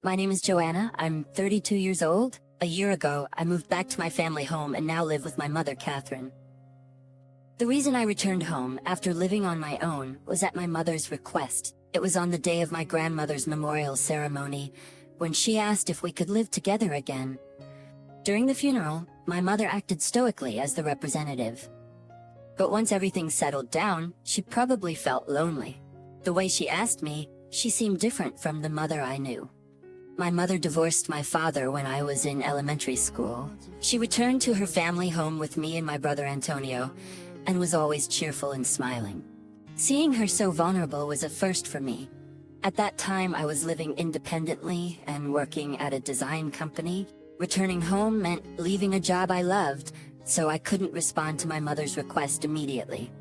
My name is Joanna. I'm 32 years old. A year ago, I moved back to my family home and now live with my mother, Catherine. The reason I returned home after living on my own was at my mother's request. It was on the day of my grandmother's memorial ceremony, when she asked if we could live together again. During the funeral, my mother acted stoically as the representative. But once everything settled down, she probably felt lonely. The way she asked me, she seemed different from the mother I knew. My mother divorced my father when I was in elementary school. She returned to her family home with me and my brother Antonio, and was always cheerful and smiling. Seeing her so vulnerable was a first for me. At that time, I was living independently and working at a design company. Returning home meant leaving a job I loved, so I couldn't respond to my mother's request immediately.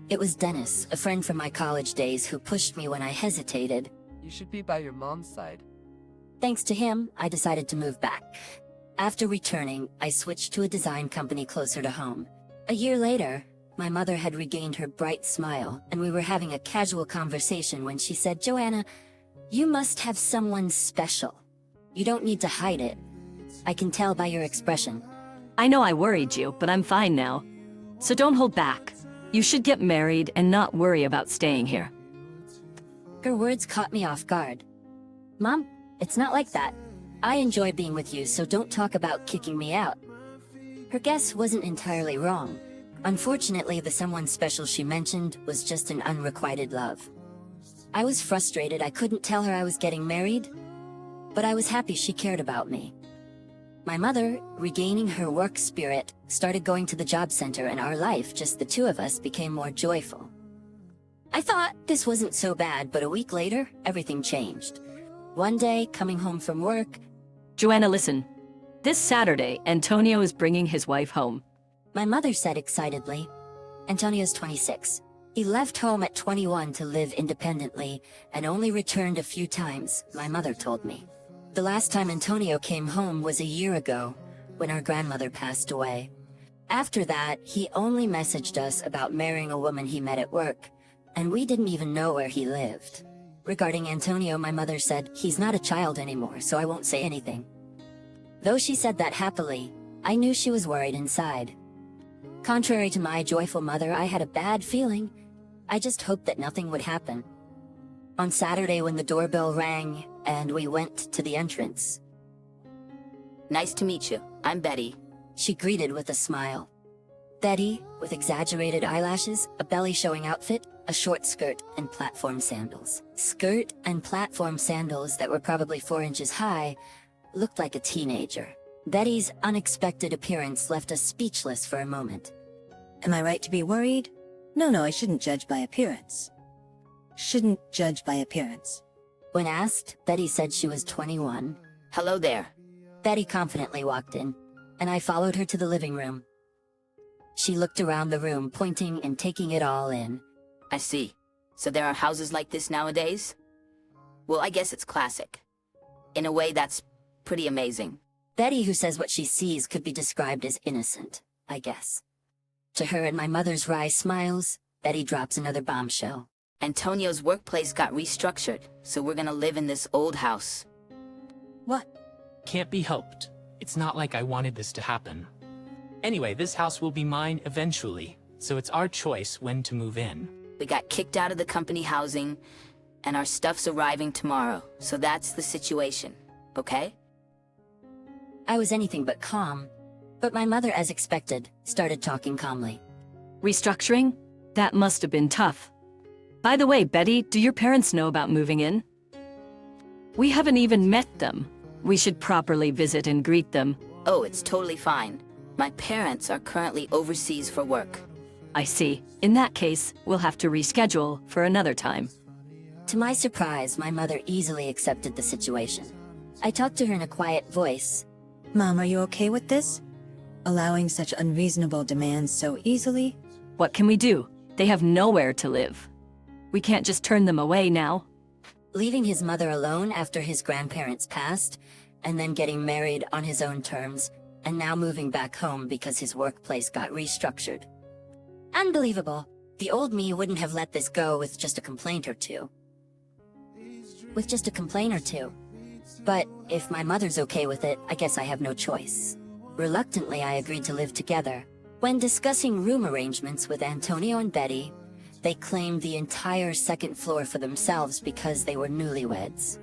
It was Dennis, a friend from my college days, who pushed me when I hesitated. You should be by your mom's side. Thanks to him, I decided to move back. After returning, I switched to a design company closer to home. A year later, my mother had regained her bright smile, and we were having a casual conversation when she said, "Joanna, you must have someone special. You don't need to hide it. I can tell by your expression." I know I worried you, but I'm fine now. So don't hold back. You should get married and not worry about staying here. Her words caught me off guard. "Mom, it's not like that. I enjoy being with you, so don't talk about kicking me out." Her guess wasn't entirely wrong. Unfortunately, the someone special she mentioned was just an unrequited love. I was frustrated I couldn't tell her I was getting married, but I was happy she cared about me. My mother, regaining her work spirit, started going to the job center, and our life, just the two of us, became more joyful. I thought this wasn't so bad, but a week later, everything changed. One day, coming home from work... Joanna, listen. This Saturday, Antonio is bringing his wife home. My mother said excitedly. Antonio's 26. He left home at 21 to live independently, and only returned a few times, my mother told me. The last time Antonio came home was a year ago, when our grandmother passed away. After that, he only messaged us about marrying a woman he met at work, and we didn't even know where he lived. Regarding Antonio, my mother said, "He's not a child anymore, so I won't say anything." Though she said that happily, I knew she was worried inside. Contrary to my joyful mother, I had a bad feeling. I just hoped that nothing would happen. On Saturday, when the doorbell rang and we went to the entrance. "Nice to meet you. I'm Betty." She greeted with a smile. Betty, with exaggerated eyelashes, a belly-showing outfit, a short skirt, and platform sandals. Skirt and platform sandals that were probably 4 inches high, looked like a teenager. Betty's unexpected appearance left us speechless for a moment. Am I right to be worried? No, I shouldn't judge by appearance. Shouldn't judge by appearance. When asked, Betty said she was 21. "Hello there." Betty confidently walked in, and I followed her to the living room. She looked around the room, pointing and taking it all in. "I see. So there are houses like this nowadays? Well, I guess it's classic. In a way, that's pretty amazing." Betty, who says what she sees could be described as innocent, I guess. To her and my mother's wry smiles, Betty drops another bombshell. "Antonio's workplace got restructured, so we're gonna live in this old house." What? Can't be helped. It's not like I wanted this to happen. Anyway, this house will be mine eventually, so it's our choice when to move in. We got kicked out of the company housing, and our stuff's arriving tomorrow, so that's the situation, okay? I was anything but calm, but my mother, as expected, started talking calmly. Restructuring? That must have been tough. By the way, Betty, do your parents know about moving in? We haven't even met them. We should properly visit and greet them. Oh, it's totally fine. My parents are currently overseas for work. I see. In that case, we'll have to reschedule for another time. To my surprise, my mother easily accepted the situation. I talked to her in a quiet voice. Mom, are you okay with this? Allowing such unreasonable demands so easily? What can we do? They have nowhere to live. We can't just turn them away now. Leaving his mother alone after his grandparents passed, and then getting married on his own terms, and now moving back home because his workplace got restructured. Unbelievable. The old me wouldn't have let this go with just a complaint or two. But if my mother's okay with it, I guess I have no choice. Reluctantly, I agreed to live together. When discussing room arrangements with Antonio and Betty, they claimed the entire second floor for themselves because they were newlyweds.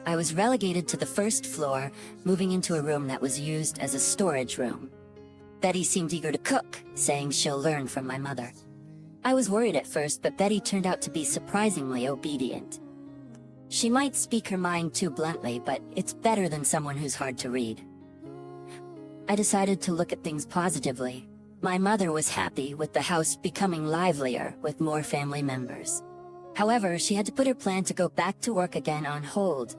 I was relegated to the first floor, moving into a room that was used as a storage room. Betty seemed eager to cook, saying she'll learn from my mother. I was worried at first, but Betty turned out to be surprisingly obedient. She might speak her mind too bluntly, but it's better than someone who's hard to read. I decided to look at things positively. My mother was happy with the house becoming livelier with more family members. However, she had to put her plan to go back to work again on hold.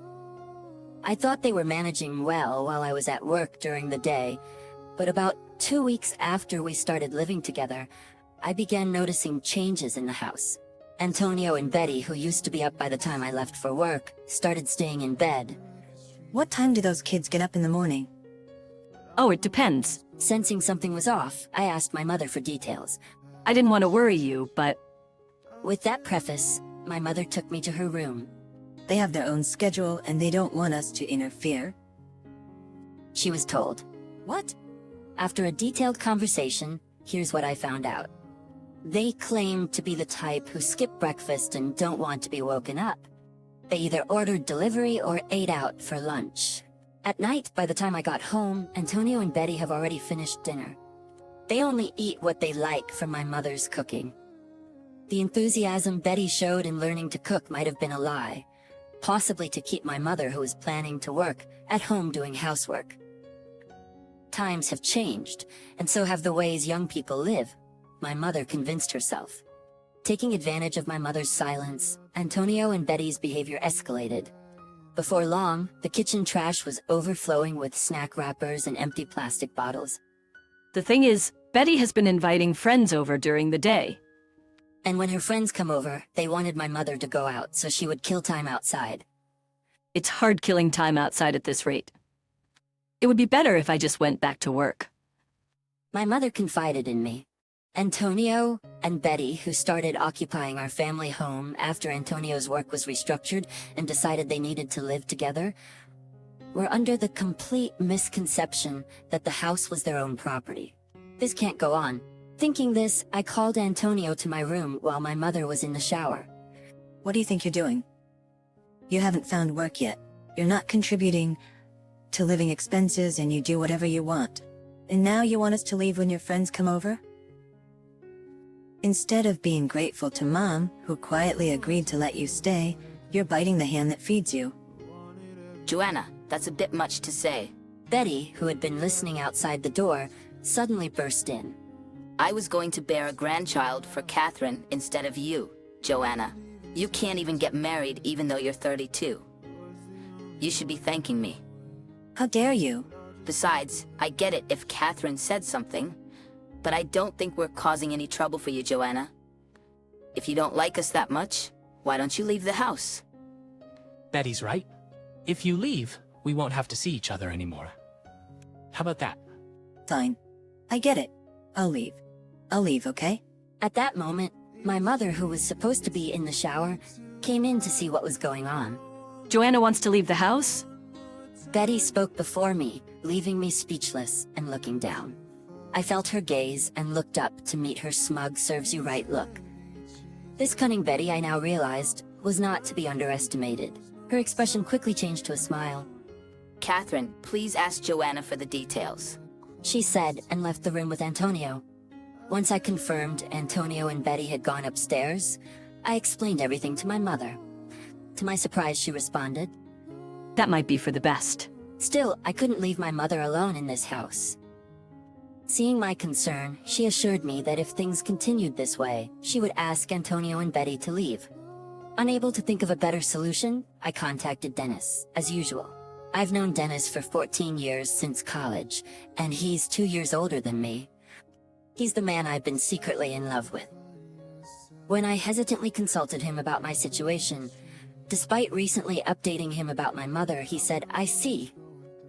I thought they were managing well while I was at work during the day, but about 2 weeks after we started living together, I began noticing changes in the house. Antonio and Betty, who used to be up by the time I left for work, started staying in bed. What time do those kids get up in the morning? Oh, it depends. Sensing something was off, I asked my mother for details. I didn't want to worry you, but With that preface, my mother took me to her room. They have their own schedule and they don't want us to interfere. She was told. What? After a detailed conversation, here's what I found out. They claim to be the type who skip breakfast and don't want to be woken up. They either ordered delivery or ate out for lunch. At night, by the time I got home, Antonio and Betty have already finished dinner. They only eat what they like from my mother's cooking. The enthusiasm Betty showed in learning to cook might have been a lie, possibly to keep my mother, who was planning to work, at home doing housework. Times have changed, and so have the ways young people live, my mother convinced herself. Taking advantage of my mother's silence, Antonio and Betty's behavior escalated. Before long, the kitchen trash was overflowing with snack wrappers and empty plastic bottles. the thing is, Betty has been inviting friends over during the day. And when her friends come over, they wanted my mother to go out so she would kill time outside. It's hard killing time outside at this rate. It would be better if I just went back to work. My mother confided in me. Antonio and Betty, who started occupying our family home after Antonio's work was restructured and decided they needed to live together, were under the complete misconception that the house was their own property. This can't go on. Thinking this, I called Antonio to my room while my mother was in the shower. What do you think you're doing? You haven't found work yet. You're not contributing to living expenses and you do whatever you want. And now you want us to leave when your friends come over? Instead of being grateful to Mom, who quietly agreed to let you stay, you're biting the hand that feeds you. Joanna, that's a bit much to say. Betty, who had been listening outside the door, suddenly burst in. I was going to bear a grandchild for Catherine instead of you, Joanna. You can't even get married even though you're 32. You should be thanking me. How dare you? Besides, I get it if Catherine said something, but I don't think we're causing any trouble for you, Joanna. If you don't like us that much, why don't you leave the house? Betty's right. If you leave, we won't have to see each other anymore. How about that? Fine. I get it. I'll leave. I'll leave, okay? At that moment, my mother, who was supposed to be in the shower, came in to see what was going on. Joanna wants to leave the house? Betty spoke before me, leaving me speechless and looking down. I felt her gaze and looked up to meet her smug serves-you-right look. This cunning Betty, I now realized, was not to be underestimated. Her expression quickly changed to a smile. Catherine, please ask Joanna for the details. She said and left the room with Antonio. Once I confirmed Antonio and Betty had gone upstairs, I explained everything to my mother. To my surprise, she responded. That might be for the best. Still, I couldn't leave my mother alone in this house. Seeing my concern, she assured me that if things continued this way, she would ask Antonio and Betty to leave. Unable to think of a better solution, I contacted Dennis, as usual. I've known Dennis for 14 years since college, and he's 2 years older than me. He's the man I've been secretly in love with. When I hesitantly consulted him about my situation, despite recently updating him about my mother, he said, "I see.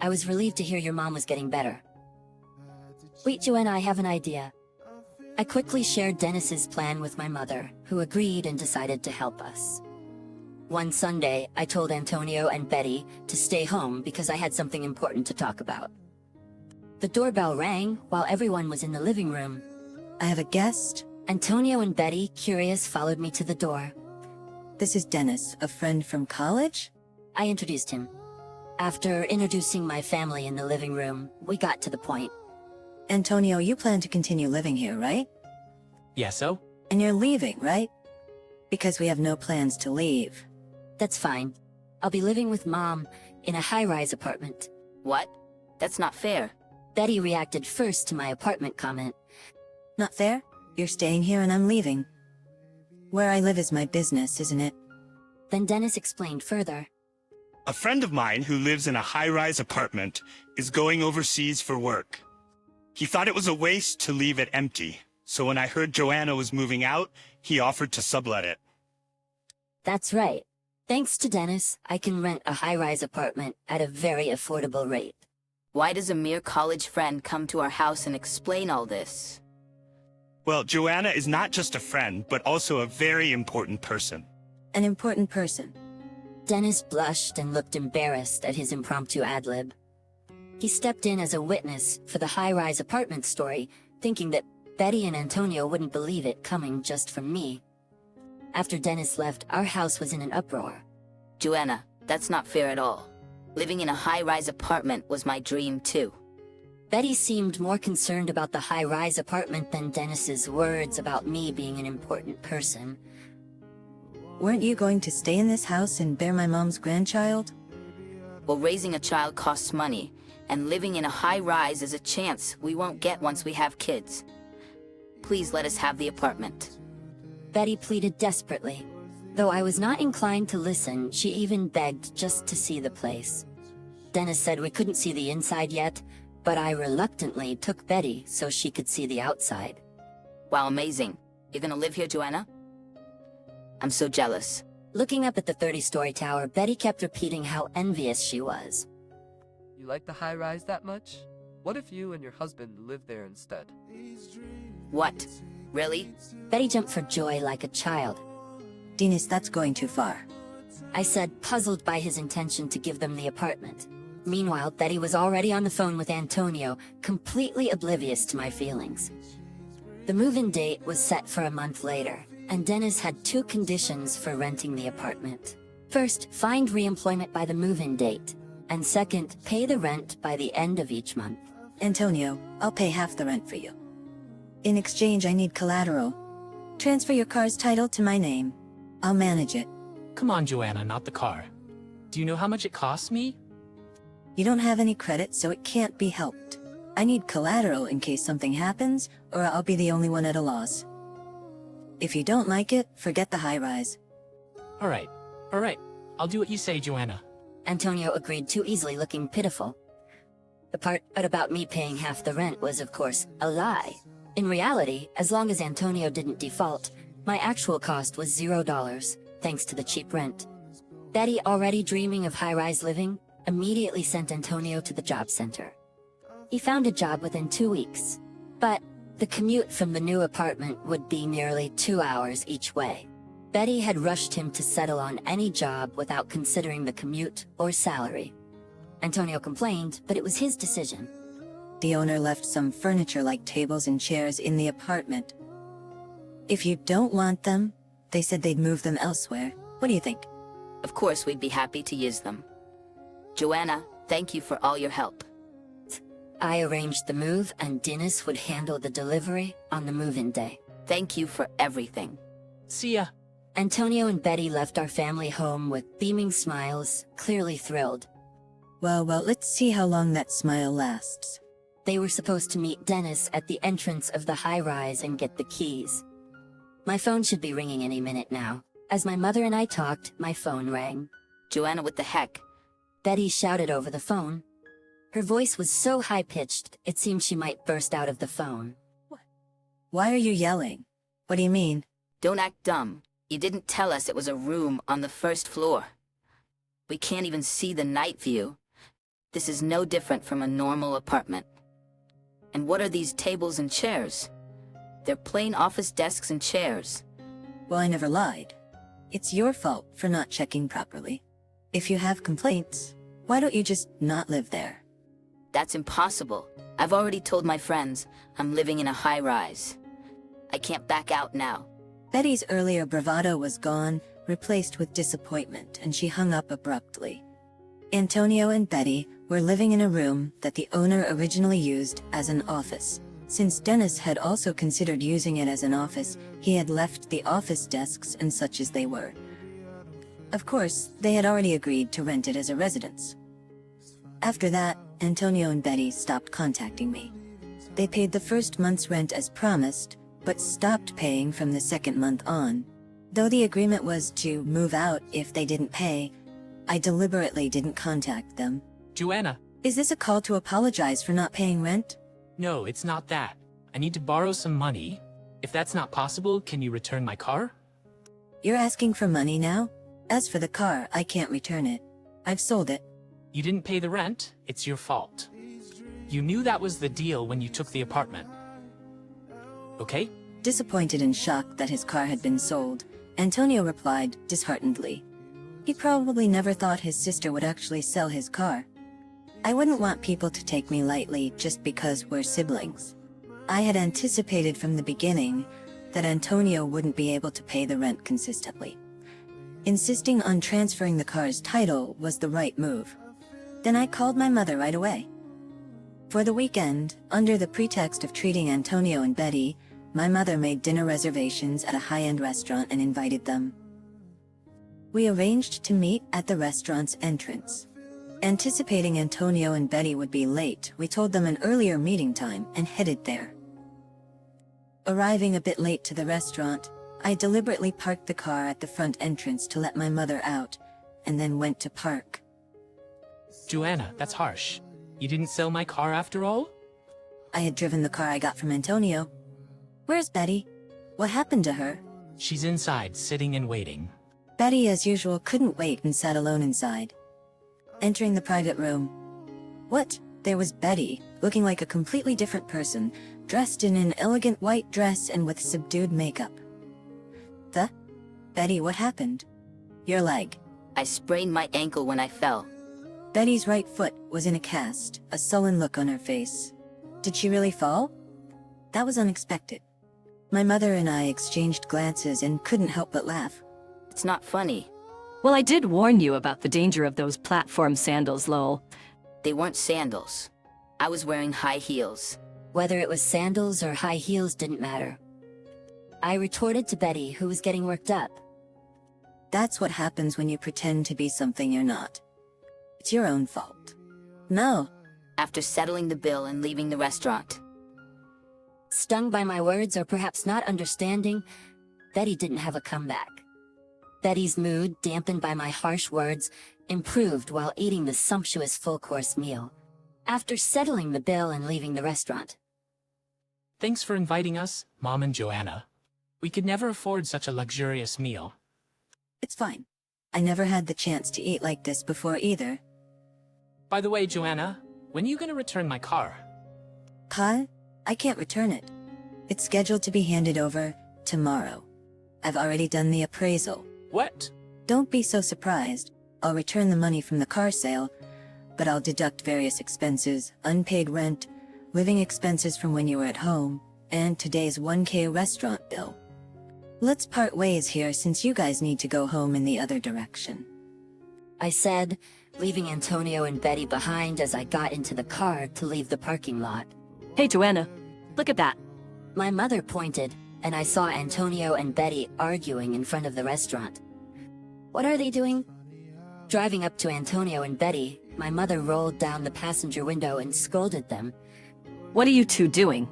I was relieved to hear your mom was getting better." Wait, Joanna, I have an idea. I quickly shared Dennis's plan with my mother, who agreed and decided to help us. One Sunday, I told Antonio and Betty to stay home because I had something important to talk about. The doorbell rang while everyone was in the living room. I have a guest. Antonio and Betty, curious, followed me to the door. This is Dennis, a friend from college? I introduced him. After introducing my family in the living room, we got to the point. Antonio, you plan to continue living here, right? Yeah, so? And you're leaving, right? Because we have no plans to leave. That's fine. I'll be living with Mom in a high-rise apartment. What? That's not fair. Betty reacted first to my apartment comment. Not fair? You're staying here and I'm leaving. Where I live is my business, isn't it? Then Dennis explained further. A friend of mine who lives in a high-rise apartment is going overseas for work. He thought it was a waste to leave it empty, so when I heard Joanna was moving out, he offered to sublet it. That's right. Thanks to Dennis, I can rent a high-rise apartment at a very affordable rate. Why does a mere college friend come to our house and explain all this? Well, Joanna is not just a friend, but also a very important person. An important person. Dennis blushed and looked embarrassed at his impromptu ad-lib. He stepped in as a witness for the high-rise apartment story, thinking that Betty and Antonio wouldn't believe it coming just from me. After Dennis left, our house was in an uproar. Joanna, that's not fair at all. Living in a high-rise apartment was my dream too. Betty seemed more concerned about the high-rise apartment than Dennis's words about me being an important person. Weren't you going to stay in this house and bear my mom's grandchild? Well, raising a child costs money, and living in a high-rise is a chance we won't get once we have kids. Please let us have the apartment. Betty pleaded desperately. Though I was not inclined to listen, she even begged just to see the place. Dennis said we couldn't see the inside yet, but I reluctantly took Betty so she could see the outside. Wow, amazing. You're gonna live here, Joanna? I'm so jealous. Looking up at the 30-story tower, Betty kept repeating how envious she was. You like the high rise that much? What if you and your husband lived there instead? What? Really? Betty jumped for joy like a child. Dennis, that's going too far. I said, puzzled by his intention to give them the apartment. Meanwhile, Betty was already on the phone with Antonio, completely oblivious to my feelings. The move-in date was set for a month later, and Dennis had two conditions for renting the apartment. First, find re-employment by the move-in date, and second, pay the rent by the end of each month. Antonio, I'll pay half the rent for you. In exchange, I need collateral. Transfer your car's title to my name. I'll manage it. Come on, Joanna, not the car. Do you know how much it costs me? You don't have any credit, so it can't be helped. I need collateral in case something happens, or I'll be the only one at a loss. If you don't like it, forget the high-rise. All right. I'll do what you say, Joanna. Antonio agreed too easily, looking pitiful. The part about me paying half the rent was, of course, a lie. In reality, as long as Antonio didn't default, my actual cost was $0, thanks to the cheap rent. Betty, already dreaming of high-rise living, immediately sent Antonio to the job center. He found a job within 2 weeks, but the commute from the new apartment would be nearly 2 hours each way. Betty had rushed him to settle on any job without considering the commute or salary. Antonio complained, but it was his decision. The owner left some furniture like tables and chairs in the apartment. If you don't want them, they said they'd move them elsewhere. What do you think? Of course, we'd be happy to use them. Joanna, thank you for all your help. I arranged the move, and Dennis would handle the delivery on the move-in day. Thank you for everything. See ya. Antonio and Betty left our family home with beaming smiles, clearly thrilled. Well, let's see how long that smile lasts. They were supposed to meet Dennis at the entrance of the high-rise and get the keys. My phone should be ringing any minute now. As my mother and I talked, my phone rang. Joanna, what the heck? Betty shouted over the phone. Her voice was so high-pitched, it seemed she might burst out of the phone. Why are you yelling? What do you mean? Don't act dumb. You didn't tell us it was a room on the first floor. We can't even see the night view. This is no different from a normal apartment. And what are these tables and chairs? They're plain office desks and chairs. Well, I never lied. It's your fault for not checking properly. If you have complaints, why don't you just not live there? That's impossible. I've already told my friends I'm living in a high-rise. I can't back out now. Betty's earlier bravado was gone, replaced with disappointment, and she hung up abruptly. Antonio and Betty were living in a room that the owner originally used as an office. Since Dennis had also considered using it as an office, he had left the office desks and such as they were. Of course, they had already agreed to rent it as a residence. After that, Antonio and Betty stopped contacting me. They paid the first month's rent as promised, but stopped paying from the second month on. Though the agreement was to move out if they didn't pay, I deliberately didn't contact them. Joanna, Is this a call to apologize for not paying rent? no, it's not that. I need to borrow some money. If that's not possible, can you return my car? You're asking for money now? As for the car, I can't return it. I've sold it. You didn't pay the rent, it's your fault. You knew that was the deal when you took the apartment. Okay? Disappointed and shocked that his car had been sold, Antonio replied disheartenedly. He probably never thought his sister would actually sell his car. I wouldn't want people to take me lightly just because we're siblings. I had anticipated from the beginning that Antonio wouldn't be able to pay the rent consistently. Insisting on transferring the car's title was the right move. Then I called my mother right away. For the weekend, under the pretext of treating Antonio and Betty, my mother made dinner reservations at a high-end restaurant and invited them. We arranged to meet at the restaurant's entrance. Anticipating Antonio and Betty would be late, we told them an earlier meeting time and headed there. Arriving a bit late to the restaurant, I deliberately parked the car at the front entrance to let my mother out, and then went to park. Joanna, that's harsh. You didn't sell my car after all? I had driven the car I got from Antonio. Where's Betty? What happened to her? She's inside, sitting and waiting. Betty, as usual, couldn't wait and sat alone inside. Entering the private room. What? There was Betty, looking like a completely different person, dressed in an elegant white dress and with subdued makeup. Betty, what happened? Your leg. I sprained my ankle when I fell. Betty's right foot was in a cast, a sullen look on her face. Did she really fall? That was unexpected. My mother and I exchanged glances and couldn't help but laugh. It's not funny. Well, I did warn you about the danger of those platform sandals, lol. They weren't sandals. I was wearing high heels. Whether it was sandals or high heels didn't matter. I retorted to Betty, who was getting worked up. That's what happens when you pretend to be something you're not. It's your own fault. No. After settling the bill and leaving the restaurant. Stung by my words or perhaps not understanding, Betty didn't have a comeback. Betty's mood, dampened by my harsh words, improved while eating the sumptuous full-course meal. After settling the bill and leaving the restaurant. Thanks for inviting us, Mom and Joanna. We could never afford such a luxurious meal. It's fine. I never had the chance to eat like this before either. By the way, Joanna, when are you gonna return my car? Kyle, I can't return it. It's scheduled to be handed over tomorrow. I've already done the appraisal. What? Don't be so surprised. I'll return the money from the car sale, but I'll deduct various expenses, unpaid rent, living expenses from when you were at home, and today's 1K restaurant bill. Let's part ways here since you guys need to go home in the other direction. I said, leaving Antonio and Betty behind as I got into the car to leave the parking lot. Hey, Joanna, look at that. My mother pointed, and I saw Antonio and Betty arguing in front of the restaurant. What are they doing? Driving up to Antonio and Betty, my mother rolled down the passenger window and scolded them. What are you two doing?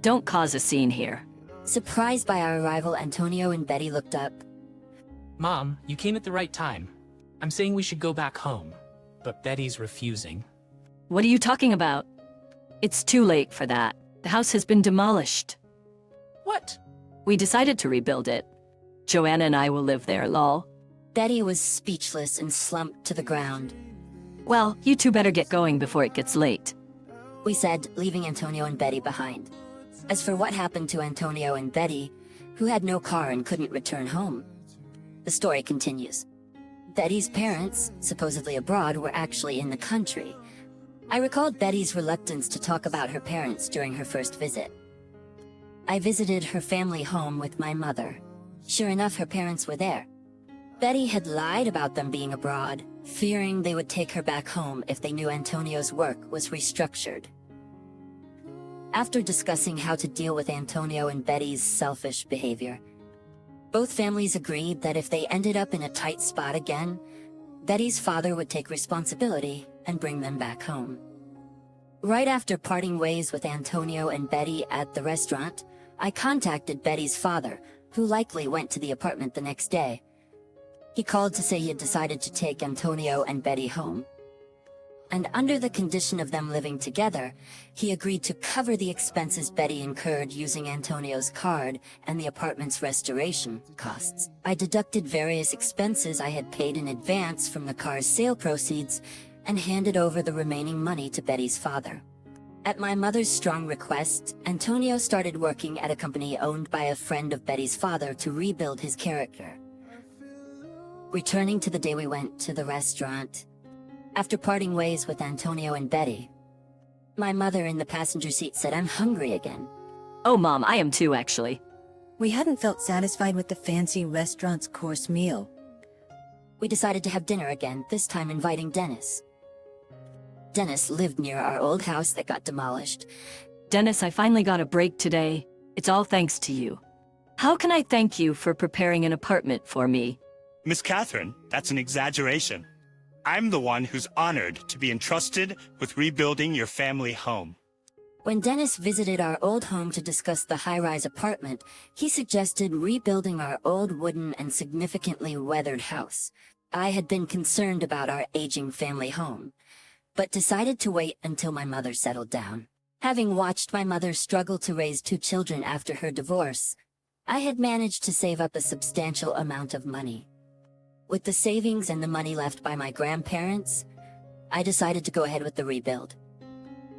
Don't cause a scene here. Surprised by our arrival, Antonio and Betty looked up. Mom, you came at the right time. I'm saying we should go back home, but Betty's refusing. What are you talking about? It's too late for that. The house has been demolished. What? We decided to rebuild it. Joanna and I will live there, lol. Betty was speechless and slumped to the ground. Well, you two better get going before it gets late. We said, leaving Antonio and Betty behind. As for what happened to Antonio and Betty, who had no car and couldn't return home, The story continues. Betty's parents, supposedly abroad, were actually in the country. I recalled Betty's reluctance to talk about her parents during her first visit. I visited her family home with my mother. Sure enough, her parents were there. Betty had lied about them being abroad, fearing they would take her back home if they knew Antonio's work was restructured. After discussing how to deal with Antonio and Betty's selfish behavior, both families agreed that if they ended up in a tight spot again, Betty's father would take responsibility and bring them back home. Right after parting ways with Antonio and Betty at the restaurant, I contacted Betty's father, who likely went to the apartment the next day. He called to say he had decided to take Antonio and Betty home. And under the condition of them living together, he agreed to cover the expenses Betty incurred using Antonio's card and the apartment's restoration costs. I deducted various expenses I had paid in advance from the car's sale proceeds and handed over the remaining money to Betty's father. At my mother's strong request, Antonio started working at a company owned by a friend of Betty's father to rebuild his character. Returning to the day we went to the restaurant, after parting ways with Antonio and Betty, my mother in the passenger seat said, "I'm hungry again." Oh, Mom, I am too, actually. We hadn't felt satisfied with the fancy restaurant's course meal. We decided to have dinner again, this time inviting Dennis. Dennis lived near our old house that got demolished. Dennis, I finally got a break today. It's all thanks to you. How can I thank you for preparing an apartment for me? Miss Catherine, that's an exaggeration. I'm the one who's honored to be entrusted with rebuilding your family home. When Dennis visited our old home to discuss the high-rise apartment, he suggested rebuilding our old wooden and significantly weathered house. I had been concerned about our aging family home, but decided to wait until my mother settled down. Having watched my mother struggle to raise 2 children after her divorce, I had managed to save up a substantial amount of money. With the savings and the money left by my grandparents, I decided to go ahead with the rebuild.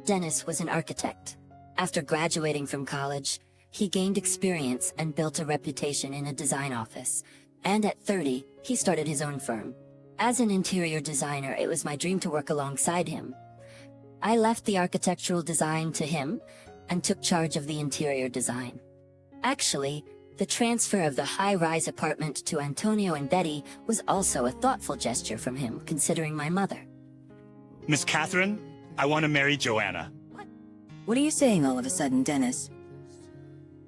Dennis was an architect. After graduating from college, he gained experience and built a reputation in a design office. And at 30, he started his own firm. As an interior designer, it was my dream to work alongside him. I left the architectural design to him and took charge of the interior design. Actually, the transfer of the high-rise apartment to Antonio and Betty was also a thoughtful gesture from him, considering my mother. Miss Catherine, I want to marry Joanna. What are you saying all of a sudden, Dennis?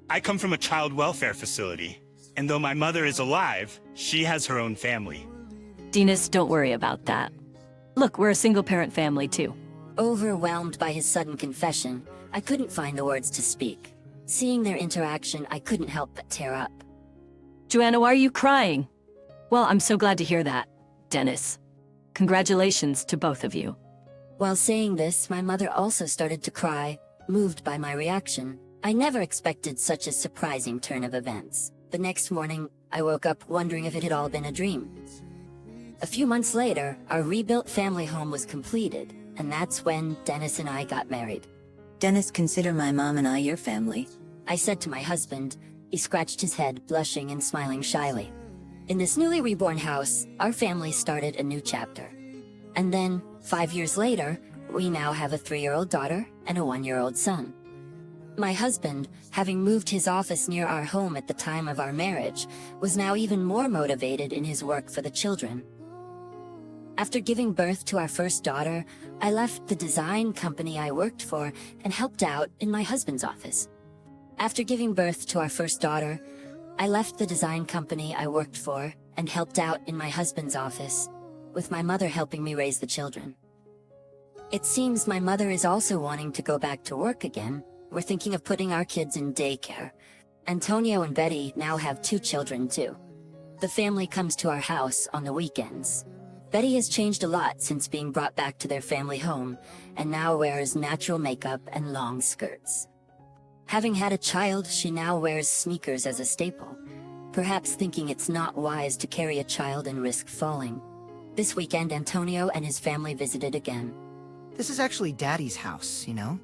I come from a child welfare facility, and though my mother is alive, she has her own family. Dennis, don't worry about that. Look, we're a single-parent family, too. Overwhelmed by his sudden confession, I couldn't find the words to speak. Seeing their interaction, I couldn't help but tear up. Joanna, why are you crying? Well, I'm so glad to hear that, Dennis. Congratulations to both of you. While saying this, my mother also started to cry, moved by my reaction. I never expected such a surprising turn of events. The next morning, I woke up wondering if it had all been a dream. A few months later, our rebuilt family home was completed, and that's when Dennis and I got married. Dennis, consider my mom and I your family. I said to my husband. He scratched his head, blushing and smiling shyly. In this newly reborn house, our family started a new chapter. And then, 5 years later, we now have a 3-year-old daughter and a 1-year-old son. My husband, having moved his office near our home at the time of our marriage, was now even more motivated in his work for the children. After giving birth to our first daughter, I left the design company I worked for and helped out in my husband's office. After giving birth to our first daughter, I left the design company I worked for and helped out in my husband's office, with my mother helping me raise the children. It seems my mother is also wanting to go back to work again. We're thinking of putting our kids in daycare. Antonio and Betty now have 2 children too. The family comes to our house on the weekends. Betty has changed a lot since being brought back to their family home, and now wears natural makeup and long skirts. Having had a child, she now wears sneakers as a staple, perhaps thinking it's not wise to carry a child and risk falling. This weekend, Antonio and his family visited again. This is actually Daddy's house, you know?